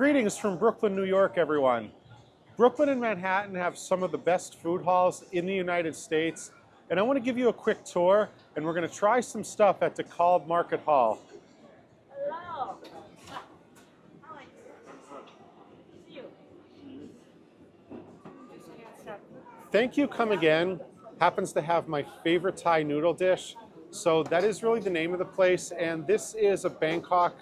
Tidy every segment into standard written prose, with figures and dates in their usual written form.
Greetings from Brooklyn, New York, everyone. Brooklyn and Manhattan have some of the best food halls in the United States, and I want to give you a quick tour, and we're going to try some stuff at DeKalb Market Hall. Hello. Thank You Come Again happens to have my favorite Thai noodle dish, so that is really the name of the place, and this is a Bangkok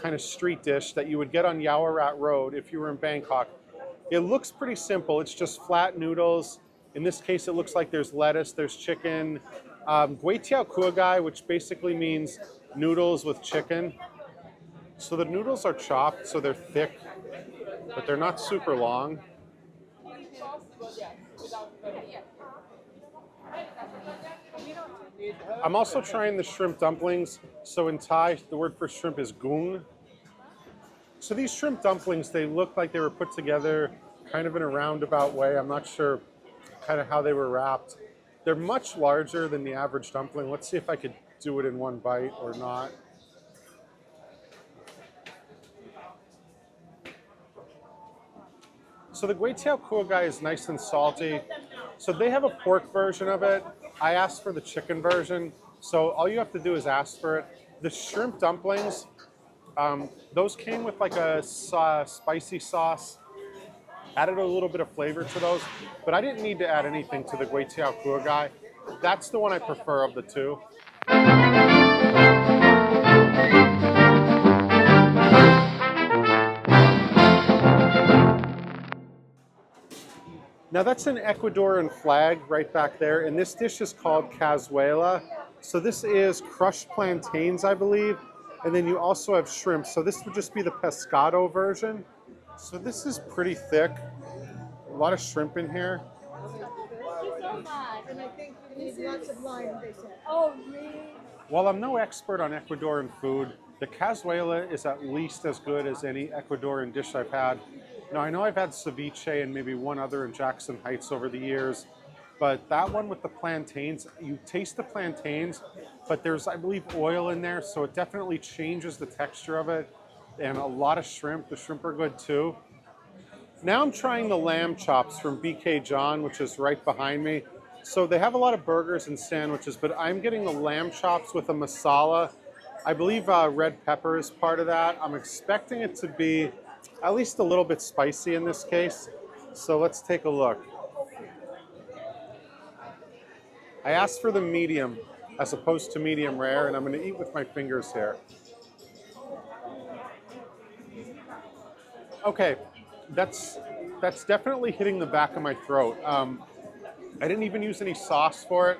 kind of street dish that you would get on Yaowarat Road if you were in Bangkok. It looks pretty simple. It's just flat noodles. In this case, it looks like there's lettuce, there's chicken, Gui Tiao Kua Gai, which basically means noodles with chicken. So the noodles are chopped, so they're thick, but they're not super long. I'm also trying the shrimp dumplings. So in Thai, the word for shrimp is gung. So these shrimp dumplings, they look like they were put together kind of in a roundabout way. I'm not sure kind of how they were wrapped. They're much larger than the average dumpling. Let's see if I could do it in one bite or not. So the Gui Tiao Kua Gai is nice and salty. So they have a pork version of it. I asked for the chicken version. So all you have to do is ask for it. The shrimp dumplings, those came with like a spicy sauce. Added a little bit of flavor to those, but I didn't need to add anything to the Gui Tiao Kua Gai. That's the one I prefer of the two. Now that's an Ecuadorian flag right back there, and this dish is called Cazuela. So this is crushed plantains, I believe, and then you also have shrimp. So this would just be the pescado version. So this is pretty thick. A lot of shrimp in here. Thank you so much. And I think you need lots of lime, they said. Oh, really? While I'm no expert on Ecuadorian food, the Cazuela is at least as good as any Ecuadorian dish I've had. Now, I know I've had ceviche and maybe one other in Jackson Heights over the years, but that one with the plantains, you taste the plantains, but there's, I believe, oil in there, so it definitely changes the texture of it, and a lot of shrimp. The shrimp are good too. Now I'm trying the lamb chops from BK John, which is right behind me. So they have a lot of burgers and sandwiches, but I'm getting the lamb chops with a masala. I believe red pepper is part of that. I'm expecting it to be at least a little bit spicy in this case. So let's take a look. I asked for the medium as opposed to medium rare, and I'm going to eat with my fingers here. Okay, that's definitely hitting the back of my throat. I didn't even use any sauce for it,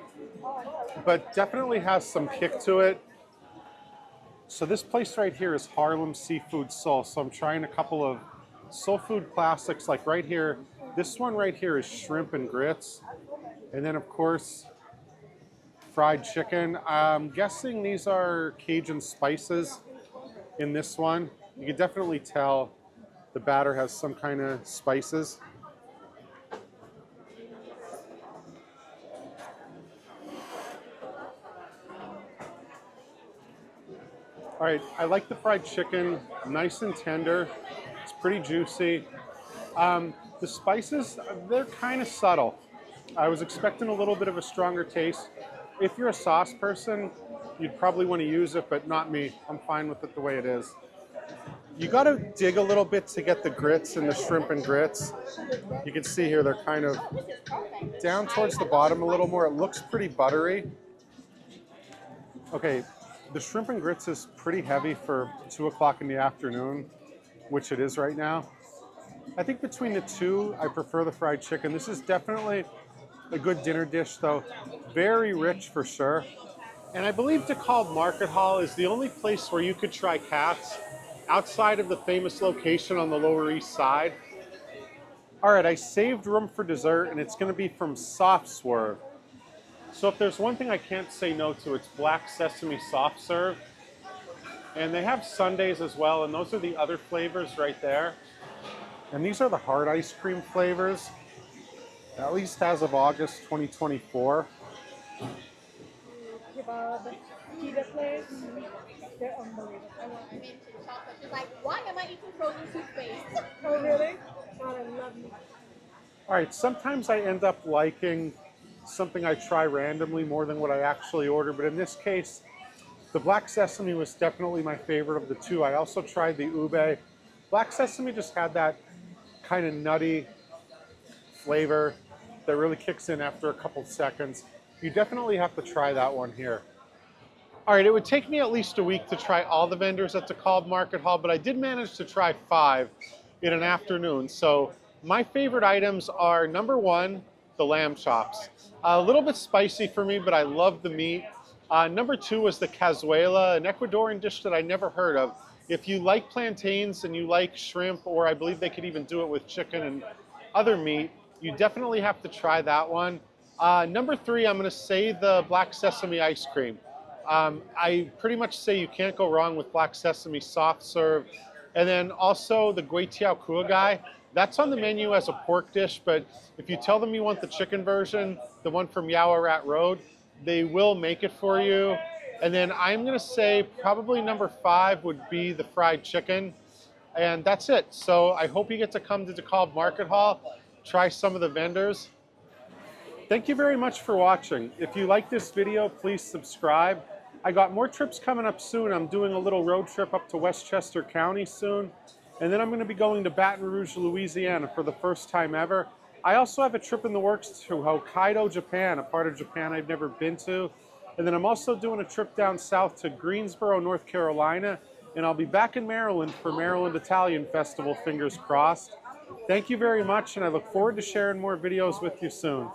but definitely has some kick to it. So this place right here is Harlem Seafood Soul. So I'm trying a couple of soul food classics, like right here. This one right here is shrimp and grits. And then of course, fried chicken. I'm guessing these are Cajun spices in this one. You can definitely tell the batter has some kind of spices. All right, I like the fried chicken, nice and tender. It's pretty juicy. The spices, they're kind of subtle. I was expecting a little bit of a stronger taste. If you're a sauce person, you'd probably want to use it, but not me. I'm fine with it the way it is. You got to dig a little bit to get the grits and the shrimp and grits. You can see here they're kind of down towards the bottom a little more. It looks pretty buttery. Okay, the shrimp and grits is pretty heavy for 2 o'clock in the afternoon, which it is right now. I think between the two, I prefer the fried chicken. This is definitely a good dinner dish though. Very rich for sure. And I believe DeKalb Market Hall is the only place where you could try cats outside of the famous location on the Lower East Side. All right, I saved room for dessert, and it's gonna be from Soft Swerve. So if there's one thing I can't say no to, it's black sesame soft serve. And they have sundaes as well, and those are the other flavors right there. And these are the hard ice cream flavors, at least as of August 2024. Kebab, pita place. They're unbelievable. I mentioned chocolate. She's like, why am I eating frozen toothpaste? Oh, really? God, I love you. All right, sometimes I end up liking something I try randomly more than what I actually order, but in this case, the black sesame was definitely my favorite of the two. I also tried the ube. Black sesame just had that kind of nutty flavor that really kicks in after a couple seconds. You definitely have to try that one here. All right, it would take me at least a week to try all the vendors at DeKalb Market Hall, but I did manage to try 5 in an afternoon. So my favorite items are number 1, the lamb chops. A little bit spicy for me, but I love the meat. Number 2 was the Cazuela, an Ecuadorian dish that I never heard of. If you like plantains and you like shrimp, or I believe they could even do it with chicken and other meat, you definitely have to try that one. Number 3, I'm gonna say the black sesame ice cream. I pretty much say you can't go wrong with black sesame soft serve. And then also the gui tiao kua guy. That's on the menu as a pork dish, but if you tell them you want the chicken version, the one from Yaowarat Road, they will make it for you. And then I'm gonna say probably number 5 would be the fried chicken. And that's it. So I hope you get to come to DeKalb Market Hall, try some of the vendors. Thank you very much for watching. If you like this video, please subscribe. I got more trips coming up soon. I'm doing a little road trip up to Westchester County soon. And then I'm going to be going to Baton Rouge, Louisiana for the first time ever. I also have a trip in the works to Hokkaido, Japan, a part of Japan I've never been to. And then I'm also doing a trip down south to Greensboro, North Carolina. And I'll be back in Maryland for Maryland Italian Festival, fingers crossed. Thank you very much, and I look forward to sharing more videos with you soon.